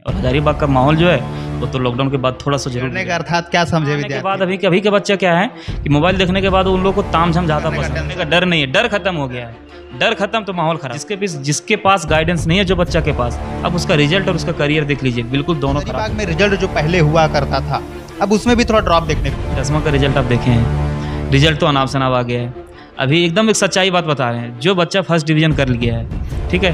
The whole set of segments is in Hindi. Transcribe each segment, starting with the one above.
और हजारीबाग का माहौल जो है वो तो लॉकडाउन के बाद थोड़ा सा जरूर बिगड़ने का अर्थात क्या समझे के विद्यार्थी? बाद अभी के बच्चे क्या है कि मोबाइल देखने के बाद उन लोगों को तामझाम ज़्यादा पसंद करने का डर नहीं है, डर खत्म हो गया है। डर खत्म तो माहौल खराब। जिसके पास गाइडेंस नहीं है जो बच्चा के पास, अब उसका रिजल्ट और उसका करियर देख लीजिए, बिल्कुल दोनों खराब। हजारीबाग में रिजल्ट जो पहले हुआ करता था अब उसमें भी थोड़ा ड्रॉप देखने को 10वां का रिजल्ट आप देखे हैं, रिजल्ट तो अनाप शनाप आ गया है। अभी एकदम एक सच्चाई बात बता रहे हैं, जो बच्चा फर्स्ट डिवीजन कर गया है, ठीक है,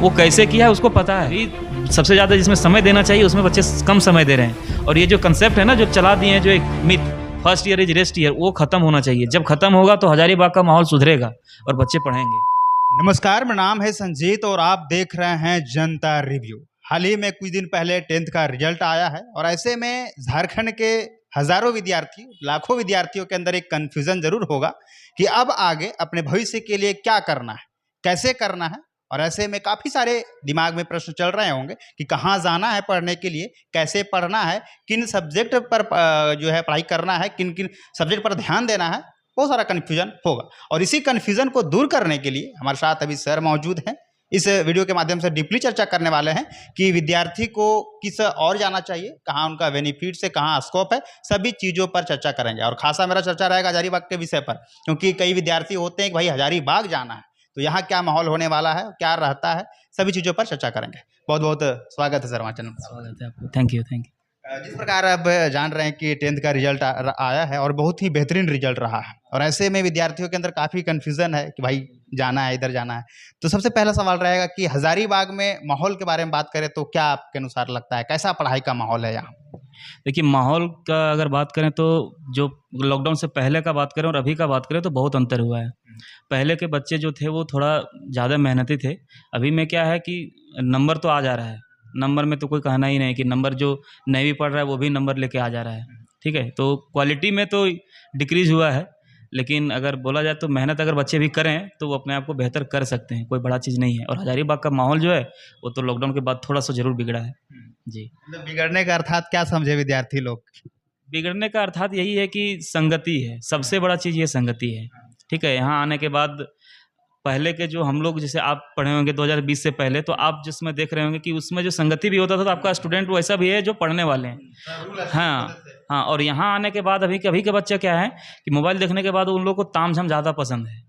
वो कैसे किया है उसको पता है। अभी सबसे ज़्यादा जिसमें समय देना चाहिए उसमें बच्चे कम समय दे रहे हैं। और ये जो कंसेप्ट है ना जो चला दिए हैं, जो एक myth first year is rest year, वो खत्म होना चाहिए। जब खत्म होगा तो हजारीबाग का माहौल सुधरेगा और बच्चे पढ़ेंगे। नमस्कार, मेरा नाम है संजीत और आप देख रहे हैं जनता रिव्यू। हाल ही में कुछ दिन पहले 10th का रिजल्ट आया है और ऐसे में झारखंड के हजारों विद्यार्थी, लाखों विद्यार्थियों के अंदर एक कंफ्यूजन जरूर होगा कि अब आगे अपने भविष्य के लिए क्या करना है, कैसे करना है। और ऐसे में काफ़ी सारे दिमाग में प्रश्न चल रहे होंगे कि कहाँ जाना है पढ़ने के लिए, कैसे पढ़ना है, किन सब्जेक्ट पर जो है पढ़ाई करना है, किन किन सब्जेक्ट पर ध्यान देना है। बहुत सारा कन्फ्यूजन होगा और इसी कन्फ्यूजन को दूर करने के लिए हमारे साथ अभी सर मौजूद हैं। इस वीडियो के माध्यम से डीपली चर्चा करने वाले हैं कि विद्यार्थी को किस और जाना चाहिए, कहाँ उनका बेनिफिट से कहाँ स्कोप है, सभी चीज़ों पर चर्चा करेंगे। और खासा मेरा चर्चा रहेगा हजारीबाग के विषय पर, क्योंकि कई विद्यार्थी होते हैं कि भाई हजारीबाग जाना है तो यहाँ क्या माहौल होने वाला है, क्या रहता है, सभी चीज़ों पर चर्चा करेंगे। बहुत बहुत स्वागत है सर हमारे चैनल पर। स्वागत है आपको, थैंक यू। जिस प्रकार अब जान रहे हैं कि 10th का रिजल्ट आया है और बहुत ही बेहतरीन रिजल्ट रहा है और ऐसे में विद्यार्थियों के अंदर काफ़ी कन्फ्यूज़न है कि भाई जाना है, इधर जाना है। तो सबसे पहला सवाल रहेगा कि हजारीबाग में माहौल के बारे में बात करें तो क्या आपके अनुसार लगता है, कैसा पढ़ाई का माहौल है यहाँ? देखिए, माहौल का अगर बात करें तो जो लॉकडाउन से पहले का बात करें और अभी का बात करें तो बहुत अंतर हुआ है। पहले के बच्चे जो थे वो थोड़ा ज़्यादा मेहनती थे। अभी में क्या है कि नंबर तो आ जा रहा है, नंबर में तो कोई कहना ही नहीं कि नंबर जो नहीं भी पढ़ रहा है वो भी नंबर लेके आ जा रहा है, ठीक है। तो क्वालिटी में तो डिक्रीज़ हुआ है, लेकिन अगर बोला जाए तो मेहनत अगर बच्चे भी करें तो वो अपने आप को बेहतर कर सकते हैं, कोई बड़ा चीज़ नहीं है। और हजारीबाग का माहौल जो है वो तो लॉकडाउन के बाद थोड़ा सा ज़रूर बिगड़ा है जी। मतलब बिगड़ने का अर्थात क्या समझे विद्यार्थी लोग? बिगड़ने का अर्थात यही है कि संगति है, सबसे बड़ा चीज़ ये संगति है, ठीक है। यहाँ आने के बाद पहले के जो हम लोग जैसे आप पढ़े होंगे 2020 से पहले, तो आप जिसमें देख रहे होंगे कि उसमें जो संगति भी होता था तो आपका स्टूडेंट वैसा भी है जो पढ़ने वाले हैं। हाँ हाँ। और यहाँ आने के बाद अभी के बच्चे क्या है कि मोबाइल देखने के बाद उन लोगों को तामझाम ज़्यादा पसंद है,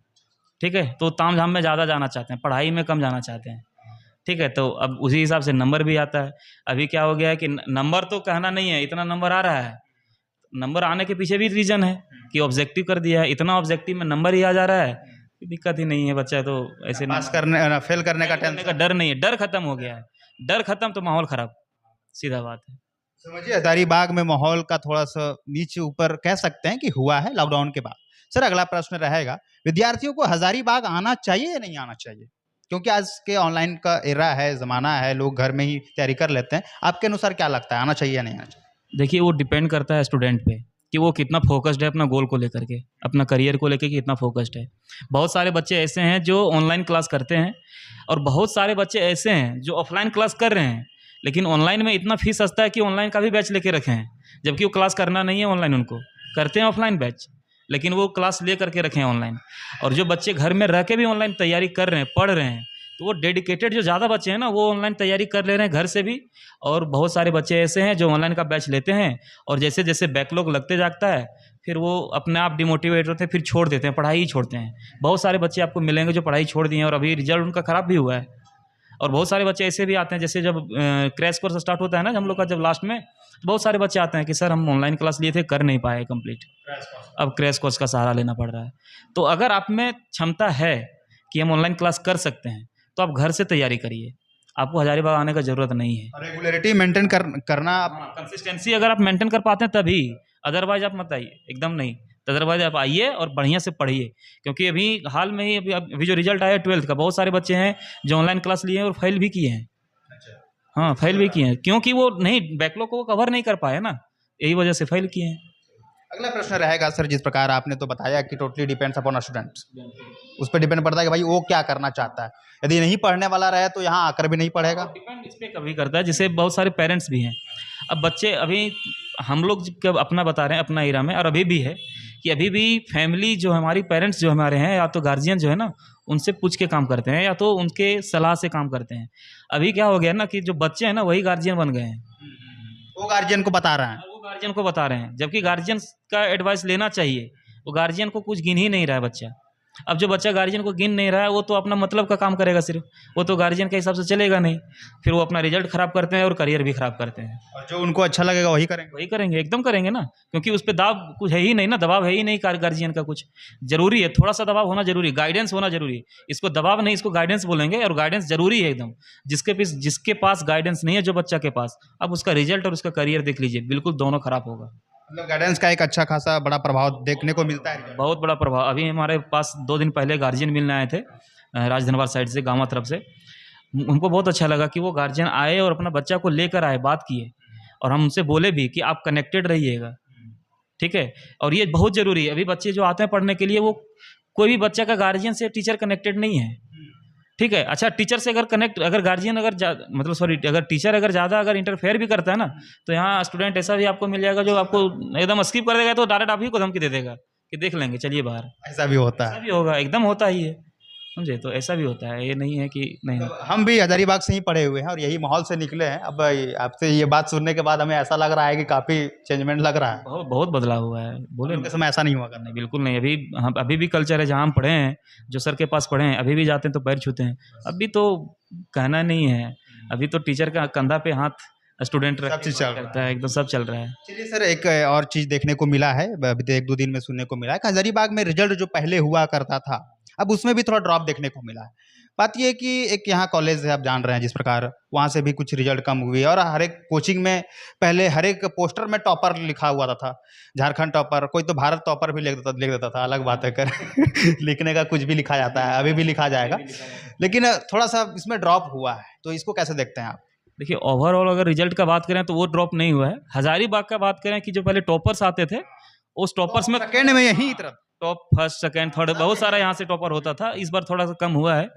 ठीक है। तो तामझाम में ज़्यादा जाना चाहते हैं, पढ़ाई में कम जाना चाहते हैं, ठीक है। तो अब उसी हिसाब से नंबर भी आता है। अभी क्या हो गया है कि नंबर तो कहना नहीं है, इतना नंबर आ रहा है। नंबर आने के पीछे भी रीज़न है कि ऑब्जेक्टिव कर दिया है, इतना ऑब्जेक्टिव में नंबर ही आ जा रहा है, दिक्कत ही नहीं है। बच्चा तो ऐसे पास करने फेल करने का टेंशन का डर नहीं है, डर खत्म हो गया है। डर खत्म तो माहौल खराब, सीधा बात है। समझिए। हजारीबाग में माहौल का थोड़ा सा नीचे ऊपर कह सकते हैं कि हुआ है लॉकडाउन के बाद। सर अगला प्रश्न रहेगा, विद्यार्थियों को हजारीबाग आना चाहिए या नहीं आना चाहिए? क्योंकि आज के ऑनलाइन का एरा है, ज़माना है, लोग घर में ही तैयारी कर लेते हैं। आपके अनुसार क्या लगता है, आना चाहिए या नहीं आना चाहिए? देखिए, वो डिपेंड करता है स्टूडेंट पे कि वो कितना फोकस्ड है अपना गोल को लेकर के, अपना करियर को लेकर के कितना फोकस्ड है। बहुत सारे बच्चे ऐसे हैं जो ऑनलाइन क्लास करते हैं और बहुत सारे बच्चे ऐसे हैं जो ऑफलाइन क्लास कर रहे हैं, लेकिन ऑनलाइन में इतना फीस सस्ता है कि ऑनलाइन का भी बैच लेके रखे हैं, जबकि वो क्लास करना नहीं है ऑनलाइन, उनको करते हैं ऑफलाइन बैच, लेकिन वो क्लास ले करके रखे हैं ऑनलाइन। और जो बच्चे घर में रह के भी ऑनलाइन तैयारी कर रहे हैं, पढ़ रहे हैं, तो वो डेडिकेटेड जो ज़्यादा बच्चे हैं ना वो ऑनलाइन तैयारी कर ले रहे हैं घर से भी। और बहुत सारे बच्चे ऐसे हैं जो ऑनलाइन का बैच लेते हैं और जैसे जैसे बैकलॉग लगते जाता है फिर वो अपने आप डिमोटिवेट होते हैं, फिर छोड़ देते हैं, पढ़ाई ही छोड़ते हैं। बहुत सारे बच्चे आपको मिलेंगे जो पढ़ाई छोड़ दिए हैं और अभी रिजल्ट उनका ख़राब भी हुआ है। और बहुत सारे बच्चे ऐसे भी आते हैं, जैसे जब क्रैश कोर्स स्टार्ट होता है ना हम लोग का, जब लास्ट में बहुत सारे बच्चे आते हैं कि सर हम ऑनलाइन क्लास लिए थे, कर नहीं पाए कंप्लीट, अब क्रैश कोर्स का सहारा लेना पड़ रहा है। तो अगर आप में क्षमता है कि हम ऑनलाइन क्लास कर सकते हैं तो आप घर से तैयारी करिए, आपको हजारीबाग आने का ज़रूरत नहीं है। रेगुलरिटी मेंटेन करना। कंसिस्टेंसी अगर आप मेंटेन कर पाते हैं तभी, अदरवाइज आप मत आइए, एकदम नहीं। तो अदरवाइज आप आइए और बढ़िया से पढ़िए, क्योंकि अभी हाल में ही अभी जो रिजल्ट आया 12th का, बहुत सारे बच्चे हैं जो ऑनलाइन क्लास लिए हैं और फेल भी किए हैं। हाँ, फेल भी किए हैं क्योंकि वो नहीं, बैकलॉग को कवर नहीं कर पाए ना, यही वजह से फेल किए हैं। अगला प्रश्न रहेगा सर, जिस प्रकार आपने तो बताया कि टोटली डिपेंड्स अपॉन स्टूडेंट्स, उस पर डिपेंड पड़ता है कि भाई वो क्या करना चाहता है। यदि नहीं पढ़ने वाला रहे तो यहाँ आकर भी नहीं पढ़ेगा। डिपेंड इस पे कभी करता है, जैसे बहुत सारे पेरेंट्स भी हैं। अब बच्चे अभी हम लोग जब अपना बता रहे हैं अपना एरा में, और अभी भी है कि अभी भी फैमिली जो हमारी पेरेंट्स जो हमारे हैं या तो गार्जियन जो है ना उनसे पूछ के काम करते हैं या तो उनके सलाह से काम करते हैं। अभी क्या हो गया ना कि जो बच्चे हैं ना वही गार्जियन बन गए हैं। वो गार्जियन को बता रहा है। वो गार्जियन को बता रहे हैं, जबकि गार्जियन का एडवाइस लेना चाहिए। वो गार्जियन को कुछ गिन ही नहीं रहा है बच्चा। अब जो बच्चा गार्जियन को गिन नहीं रहा है वो तो अपना मतलब का काम करेगा सिर्फ, वो तो गार्जियन के हिसाब से चलेगा नहीं। फिर वो अपना रिजल्ट खराब करते हैं और करियर भी खराब करते हैं। और जो उनको अच्छा लगेगा वही करेंगे। वही करेंगे, एकदम करेंगे ना, क्योंकि उस पर दाब कुछ है ही नहीं ना, दबाव है ही नहीं गार्जियन का कुछ। जरूरी है, थोड़ा सा दबाव होना जरूरी है, गाइडेंस होना जरूरी है। इसको दबाव नहीं, इसको गाइडेंस बोलेंगे, और गाइडेंस जरूरी है एकदम। जिसके पास गाइडेंस नहीं है, जो बच्चा के पास, अब उसका रिजल्ट और उसका करियर देख लीजिए, बिल्कुल दोनों खराब होगा। मतलब गाइडेंस का एक अच्छा खासा बड़ा प्रभाव देखने को मिलता है। बहुत बड़ा प्रभाव। अभी हमारे पास 2 दिन पहले गार्जियन मिलने आए थे राजधनवार साइड से, गाँव तरफ से। उनको बहुत अच्छा लगा कि वो गार्जियन आए और अपना बच्चा को लेकर आए, बात किए, और हम उनसे बोले भी कि आप कनेक्टेड रहिएगा, ठीक है। और ये बहुत ज़रूरी है। अभी बच्चे जो आते हैं पढ़ने के लिए, वो कोई भी बच्चा का गार्जियन से टीचर कनेक्टेड नहीं है, ठीक है। अच्छा, टीचर से अगर गार्जियन मतलब सॉरी, अगर टीचर ज़्यादा इंटरफेयर भी करता है ना, तो यहाँ स्टूडेंट ऐसा भी आपको मिल जाएगा जो आपको एकदम स्किप कर देगा, तो डायरेक्ट आप ही को धमकी दे देगा कि देख लेंगे, चलिए बाहर। ऐसा भी होता ऐसा है। भी होगा, एकदम होता ही है, समझे। तो ऐसा भी होता है, ये नहीं है कि नहीं तो होता। हम भी हजारीबाग से ही पढ़े हुए हैं और यही माहौल से निकले हैं। अब आपसे ये बात सुनने के बाद हमें ऐसा लग रहा है कि काफ़ी चेंजमेंट लग रहा है। बहुत बहुत बदलाव हुआ है, बोले उनके समय ऐसा नहीं हुआ करना। नहीं, बिल्कुल नहीं। अभी भी कल्चर है, जहाँ हम पढ़े हैं, जो सर के पास पढ़े हैं, अभी भी जाते हैं तो पैर छूते हैं। अभी तो कहना नहीं है, अभी तो टीचर का कंधा पे हाथ स्टूडेंट सब चीज़ चल रहा करता है, एकदम सब चल रहा है। चलिए सर, एक और चीज़ देखने को मिला है, अभी तो 1-2 दिन में सुनने को मिला है कि हजारीबाग में रिजल्ट जो पहले हुआ करता था, अब उसमें भी थोड़ा ड्रॉप देखने को मिला है। बात ये है कि एक यहाँ कॉलेज है, आप जान रहे हैं जिस प्रकार, वहाँ से भी कुछ रिजल्ट कम हुई है। और हर एक कोचिंग में पहले हर एक पोस्टर में टॉपर लिखा हुआ था, झारखंड टॉपर, कोई तो भारत टॉपर भी लिख देता था, अलग बात है कर लिखने का कुछ भी लिखा जाता है, अभी भी लिखा जाएगा, लेकिन थोड़ा सा इसमें ड्रॉप हुआ है। तो इसको कैसे देखते हैं आप? देखिए, ओवरऑल अगर रिजल्ट का बात करें तो वो ड्रॉप नहीं हुआ है। हजारीबाग का बात करें कि जो पहले टॉपर्स आते थे, उस टॉपर्स में सेकेंड में यही तरफ टॉप फर्स्ट सेकंड थर्ड बहुत सारा यहाँ से टॉपर होता था। इस बार थोड़ा सा कम हुआ है।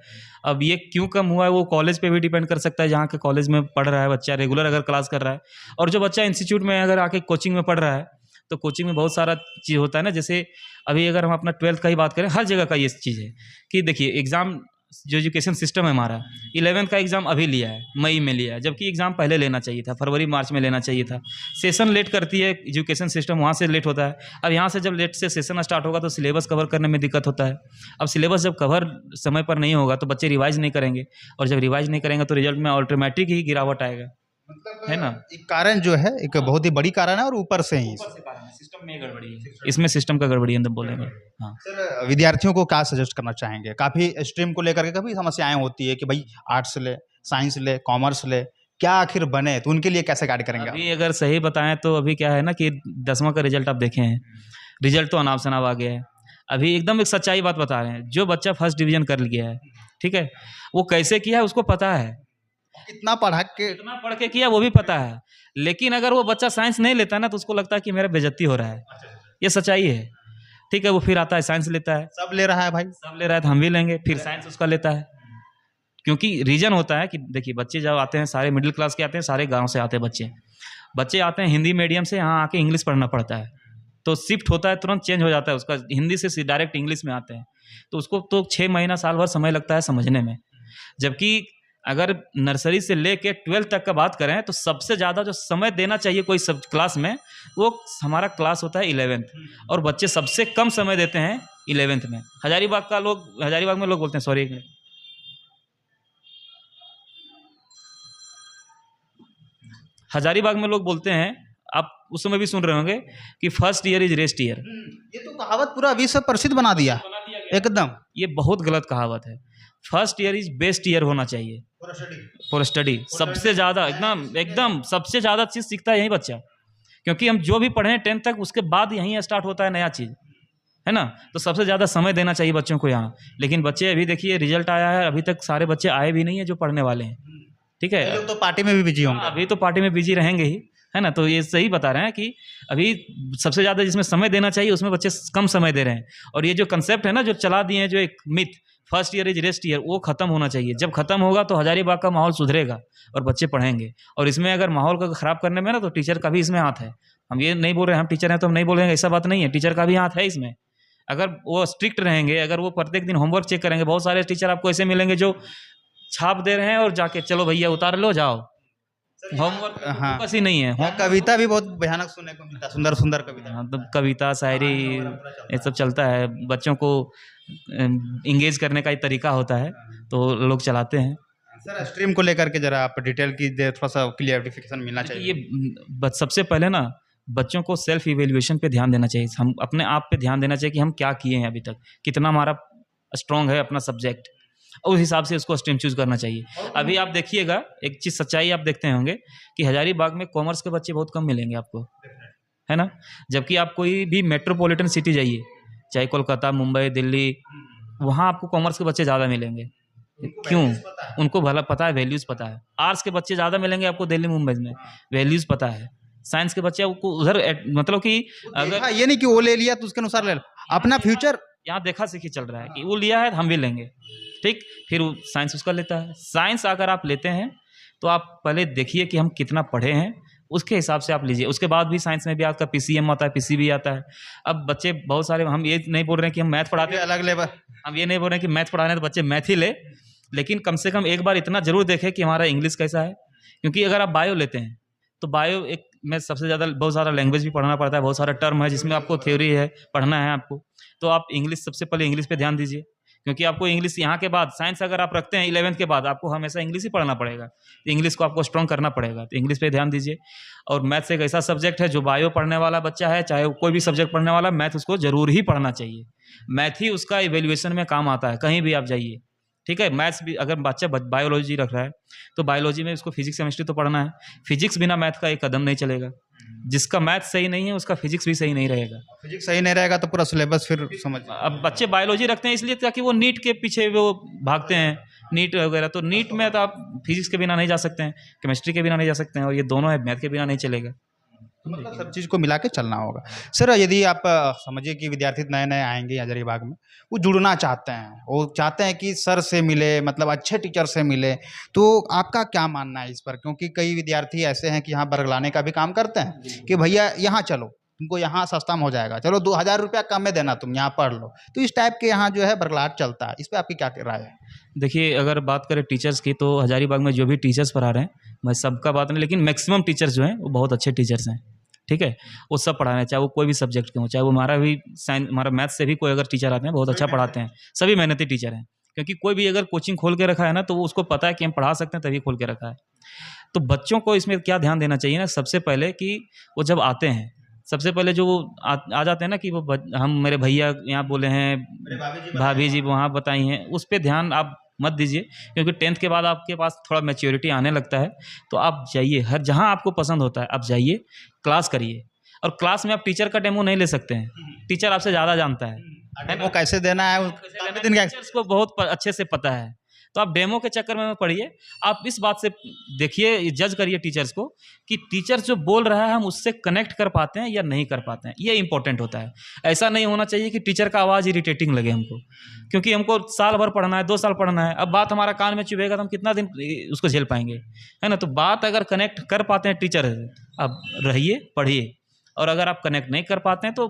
अब ये क्यों कम हुआ है वो कॉलेज पे भी डिपेंड कर सकता है, जहाँ के कॉलेज में पढ़ रहा है बच्चा, रेगुलर अगर क्लास कर रहा है। और जो बच्चा इंस्टीट्यूट में अगर आके कोचिंग में पढ़ रहा है, तो कोचिंग में बहुत सारा चीज़ होता है ना। जैसे अभी अगर हम अपना 12th का ही बात करें, हर जगह का ये चीज़ है कि देखिए, एग्ज़ाम जो एजुकेशन सिस्टम है हमारा, 11th का एग्ज़ाम अभी लिया है, मई में लिया है, जबकि एग्ज़ाम पहले लेना चाहिए था, फरवरी मार्च में लेना चाहिए था। सेशन लेट करती है एजुकेशन सिस्टम, वहाँ से लेट होता है। अब यहाँ से जब लेट से सेशन स्टार्ट होगा तो सिलेबस कवर करने में दिक्कत होता है। अब सिलेबस जब कवर समय पर नहीं होगा तो बच्चे रिवाइज नहीं करेंगे, और जब रिवाइज नहीं करेंगे तो रिजल्ट में ऑटोमेटिक ही गिरावट आएगा, है ना। एक कारण जो है, एक बहुत ही बड़ी कारण है, और ऊपर से ही सिस्टम में गड़बड़ी है, इसमें सिस्टम का गड़बड़ी अंदर बोलेंगे। हाँ सर, विद्यार्थियों को क्या सजेस्ट करना चाहेंगे? काफ़ी स्ट्रीम को लेकर के काफ़ी समस्याएं होती है कि भाई आर्ट्स ले, साइंस ले, कॉमर्स ले, क्या आखिर बने, तो उनके लिए कैसे गाइड करेंगे आप? अभी अगर सही बताएं तो अभी क्या है ना कि 10वां का रिजल्ट आप देखे हैं, रिजल्ट तो अनाप शनाप आ गया है। अभी एकदम एक सच्चाई बात बता रहे हैं, जो बच्चा फर्स्ट डिवीजन कर गया है, ठीक है, वो कैसे किया है उसको पता है, कितना पढ़ा के कितना पढ़ के किया वो भी पता है। लेकिन अगर वो बच्चा साइंस नहीं लेता ना तो उसको लगता है कि मेरा बेइज्जती हो रहा है, ये सच्चाई है, ठीक है। वो फिर आता है साइंस लेता है, सब ले रहा है भाई, सब ले रहा है तो हम भी लेंगे, फिर साइंस उसका लेता है। क्योंकि रीजन होता है कि देखिए, बच्चे जब आते हैं सारे मिडिल क्लास के आते हैं, सारे गांव से आते हैं बच्चे आते हैं हिंदी मीडियम से, यहाँ आके इंग्लिश पढ़ना पड़ता है, तो शिफ्ट होता है, तुरंत चेंज हो जाता है उसका, हिंदी से डायरेक्ट इंग्लिश में आते हैं, तो उसको तो 6 महीना साल भर समय लगता है समझने में। जबकि अगर नर्सरी से लेके 12th तक का बात करें तो सबसे ज़्यादा जो समय देना चाहिए कोई सब क्लास में, वो हमारा क्लास होता है 11th, और बच्चे सबसे कम समय देते हैं 11th में। हजारीबाग में लोग बोलते हैं, सॉरी एक मिनट, हजारीबाग में लोग बोलते हैं, आप उस समय भी सुन रहे होंगे कि first year is rest year. ये तो कहावत पूरा विश्व प्रसिद्ध बना दिया एकदम। ये बहुत गलत कहावत है। First year is best year होना चाहिए फॉर स्टडी। सबसे ज़्यादा एकदम सबसे ज़्यादा चीज़ सीखता है यही बच्चा, क्योंकि हम जो भी पढ़े 10th तक, उसके बाद यहीं स्टार्ट होता है नया चीज़, है ना। तो सबसे ज़्यादा समय देना चाहिए बच्चों को यहाँ। लेकिन बच्चे अभी देखिए, रिजल्ट आया है, अभी तक सारे बच्चे आए भी नहीं है जो पढ़ने वाले हैं, ठीक है। लोग तो पार्टी में भी बिजी होंगे। अभी तो पार्टी में बिजी रहेंगे ही, है ना। तो ये सही बता रहे हैं कि अभी सबसे ज़्यादा जिसमें समय देना चाहिए उसमें बच्चे कम समय दे रहे हैं। और ये जो कंसेप्ट है ना जो चला दिए हैं, जो एक myth, first year is rest year, वो ख़त्म होना चाहिए। जब ख़त्म होगा तो हज़ारीबाग का माहौल सुधरेगा और बच्चे पढ़ेंगे। और इसमें अगर माहौल को ख़राब करने में ना, तो टीचर का भी इसमें हाथ है। हम ये नहीं बोल रहे हैं हम टीचर हैं तो हम नहीं बोलेंगे, ऐसा बात नहीं है, टीचर का भी हाथ है इसमें। अगर वो स्ट्रिक्ट रहेंगे, अगर वो प्रत्येक दिन होमवर्क चेक करेंगे, बहुत सारे टीचर आपको ऐसे मिलेंगे जो छाप दे रहे हैं और जाके चलो भैया उतार लो जाओ, होमवर्क हाँ। फोकस ही नहीं है। यहाँ कविता भी बहुत भयानक सुनने को मिलता है, सुंदर सुंदर कविता। हाँ, तो कविता शायरी ये सब चलता है, बच्चों को इंगेज करने का एक तरीका होता है तो लोग चलाते हैं। सर स्ट्रीम को लेकर के जरा आप डिटेल की थोड़ा सा क्लियरिफिकेशन मिलना देखिए, चाहिए। ये सबसे पहले ना बच्चों को सेल्फ इवेल्युएशन पे ध्यान देना चाहिए। हम अपने आप पे ध्यान देना चाहिए कि हम क्या किए हैं अभी तक, कितना हमारा स्ट्रांग है अपना सब्जेक्ट, और उस हिसाब से उसको स्ट्रीम चूज करना चाहिए। अभी आप देखिएगा एक चीज़ सच्चाई आप देखते होंगे कि हजारीबाग में कॉमर्स के बच्चे बहुत कम मिलेंगे आपको, है ना। जबकि आप कोई भी मेट्रोपॉलिटन सिटी जाइए, चाहे कोलकाता, मुंबई, दिल्ली, वहाँ आपको कॉमर्स के बच्चे ज़्यादा मिलेंगे। क्यों? उनको भला पता है, वैल्यूज़ पता है। आर्ट्स के बच्चे ज़्यादा मिलेंगे आपको दिल्ली मुंबई में, वैल्यूज़ पता है। साइंस के बच्चे आपको उधर मतलब कि अगर ये नहीं कि वो ले लिया तो उसके अनुसार ले लो, अपना फ्यूचर यहाँ देखा सीखी चल रहा है कि वो लिया है हम भी लेंगे, ठीक, फिर वो साइंस उसका लेता है। साइंस अगर आप लेते हैं तो आप पहले देखिए कि हम कितना पढ़े हैं, उसके हिसाब से आप लीजिए। उसके बाद भी साइंस में भी आपका पीसीएम आता है, पीसीबी आता है। अब बच्चे बहुत सारे, हम ये नहीं बोल रहे हैं कि हम मैथ पढ़ाते हैं अलग लेवल, हम ये नहीं बोल रहे हैं कि मैथ पढ़ा रहे हैं तो बच्चे मैथ ही ले, लेकिन कम से कम एक बार इतना जरूर देखें कि हमारा इंग्लिश कैसा है। क्योंकि अगर आप बायो लेते हैं तो बायो एक में सबसे ज़्यादा बहुत सारा लैंग्वेज भी पढ़ना पड़ता है, बहुत सारा टर्म है जिसमें आपको थ्योरी है पढ़ना है आपको। तो आप इंग्लिश, सबसे पहले इंग्लिश पे ध्यान दीजिए, क्योंकि आपको इंग्लिश यहाँ के बाद, साइंस अगर आप रखते हैं 11th के बाद, आपको हमेशा इंग्लिश ही पढ़ना पड़ेगा। तो इंग्लिश को आपको स्ट्रॉन्ग करना पड़ेगा, तो इंग्लिश पे ध्यान दीजिए। और मैथ्स एक ऐसा सब्जेक्ट है जो बायो पढ़ने वाला बच्चा है, चाहे कोई भी सब्जेक्ट पढ़ने वाला, मैथ उसको जरूर ही पढ़ना चाहिए। मैथ ही उसका इवेल्युएशन में काम आता है, कहीं भी आप जाइए, ठीक है। मैथ्स भी अगर बच्चा बायोलॉजी रख रहा है तो बायोलॉजी में उसको फिजिक्स केमिस्ट्री तो पढ़ना है। फिजिक्स बिना मैथ का एक कदम नहीं चलेगा। जिसका मैथ सही नहीं है उसका फिजिक्स भी सही नहीं रहेगा। फिजिक्स सही नहीं रहेगा तो पूरा सिलेबस फिर समझ। अब बच्चे बायोलॉजी रखते हैं इसलिए ताकि वो नीट के पीछे वो भागते हैं, नीट वगैरह। तो नीट में तो आप फिजिक्स के बिना नहीं जा सकते हैं, केमिस्ट्री के बिना नहीं जा सकते हैं, और ये दोनों है, मैथ के बिना नहीं चलेगा। मतलब सब चीज़ को मिला के चलना होगा। सर यदि आप समझिए कि विद्यार्थी नए नए आएंगे हजारीबाग में, वो जुड़ना चाहते हैं, वो चाहते हैं कि सर से मिले, मतलब अच्छे टीचर से मिले, तो आपका क्या मानना है इस पर? क्योंकि कई विद्यार्थी ऐसे हैं कि यहाँ बरगलाने का भी काम करते हैं कि भैया यहाँ चलो, तुमको यहाँ सस्ता में हो जाएगा, चलो 2000 रुपया कम में देना, तुम यहाँ पढ़ लो। तो इस टाइप के यहाँ जो है बरगलाहट चलता है, इस पर आपकी क्या राय है? देखिए, अगर बात करें टीचर्स की तो हजारीबाग में जो भी टीचर्स पढ़ा रहे हैं, मैं सबका बात नहीं, लेकिन मैक्सिमम टीचर्स जो हैं वो बहुत अच्छे टीचर्स हैं, ठीक है। वो सब पढ़ा रहे हैं, चाहे वो कोई भी सब्जेक्ट के हो, चाहे वो हमारा भी साइंस, हमारा मैथ्स से भी कोई अगर टीचर आते हैं बहुत अच्छा पढ़ाते हैं, सभी मेहनती टीचर हैं। क्योंकि कोई भी अगर कोचिंग खोल के रखा है ना तो वो उसको पता है कि हम पढ़ा सकते हैं, तभी खोल के रखा है। तो बच्चों को इसमें क्या ध्यान देना चाहिए ना, सबसे पहले कि वो जब आते हैं, सबसे पहले जो वो आ जाते हैं ना कि वो हम, मेरे भैया यहाँ बोले हैं, भाभी जी वहाँ बताई हैं, उस पर ध्यान आप मत दीजिए। क्योंकि 10th के बाद आपके पास थोड़ा मैच्योरिटी आने लगता है, तो आप जाइए, हर जहाँ आपको पसंद होता है आप जाइए, क्लास करिए। और क्लास में आप टीचर का डेमो नहीं ले सकते हैं, टीचर आपसे ज़्यादा जानता है वो कैसे देना है, टीचर्स को बहुत अच्छे से पता है। तो आप डेमो के चक्कर में पढ़िए, आप इस बात से देखिए, जज करिए टीचर्स को कि टीचर जो बोल रहा है हम उससे कनेक्ट कर पाते हैं या नहीं कर पाते हैं, ये इंपॉर्टेंट होता है। ऐसा नहीं होना चाहिए कि टीचर का आवाज़ इरिटेटिंग लगे हमको, क्योंकि हमको साल भर पढ़ना है, 2 साल पढ़ना है। अब बात हमारा कान में चुभेगा तो हम कितना दिन उसको झेल पाएंगे, है ना। तो बात अगर कनेक्ट कर पाते हैं टीचर से, अब रहिए, पढ़िए। और अगर आप कनेक्ट नहीं कर पाते हैं तो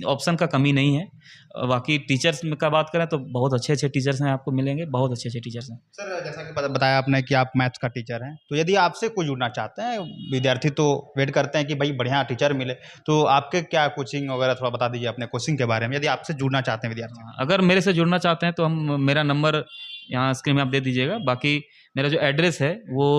ऑप्शन का कमी नहीं है। बाकी टीचर्स का बात करें तो बहुत अच्छे अच्छे टीचर्स हैं, आपको मिलेंगे, बहुत अच्छे अच्छे टीचर्स हैं। सर जैसा कि बताया आपने कि आप मैथ्स का टीचर हैं, तो यदि आपसे कोई जुड़ना चाहते हैं, विद्यार्थी तो वेट करते हैं कि भाई बढ़िया टीचर मिले, तो आपके क्या कोचिंग वगैरह थोड़ा बता दीजिए अपने कोचिंग के बारे में, यदि आपसे जुड़ना चाहते हैं विद्यार्थी। अगर मेरे से जुड़ना चाहते हैं तो मेरा नंबर यहाँ स्क्रीन में आप दे दीजिएगा। बाकी मेरा जो एड्रेस है वो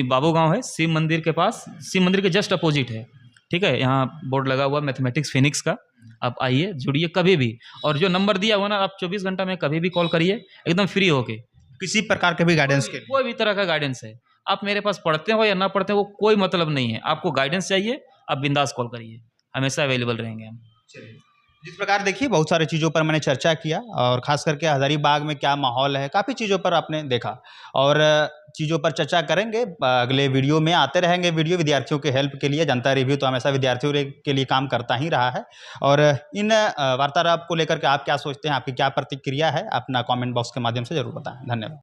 बाबू गाँव है, शिव मंदिर के पास, शिव मंदिर के जस्ट अपोजिट है, ठीक है। यहाँ बोर्ड लगा हुआ मैथमेटिक्स फिनिक्स का, आप आइए, जुड़िए कभी भी। और जो नंबर दिया हुआ ना, आप 24 घंटा में कभी भी कॉल करिए, एकदम फ्री होके, किसी प्रकार के भी गाइडेंस के लिए, कोई भी तरह का गाइडेंस है। आप मेरे पास पढ़ते हो या ना पढ़ते हो वो कोई मतलब नहीं है, आपको गाइडेंस चाहिए, आप बिंदास कॉल करिए, हमेशा अवेलेबल रहेंगे हम। चलिए जिस प्रकार देखिए बहुत सारी चीज़ों पर मैंने चर्चा किया और ख़ास करके हज़ारीबाग में क्या माहौल है, काफ़ी चीज़ों पर आपने देखा और चीज़ों पर चर्चा करेंगे। अगले वीडियो में आते रहेंगे वीडियो विद्यार्थियों के हेल्प के लिए। जनता रिव्यू तो हमेशा विद्यार्थियों के लिए काम करता ही रहा है और इन वार्तालाप को लेकर के आप क्या सोचते हैं, आपकी क्या प्रतिक्रिया है, अपना कमेंट बॉक्स के माध्यम से ज़रूर बताएँ। धन्यवाद।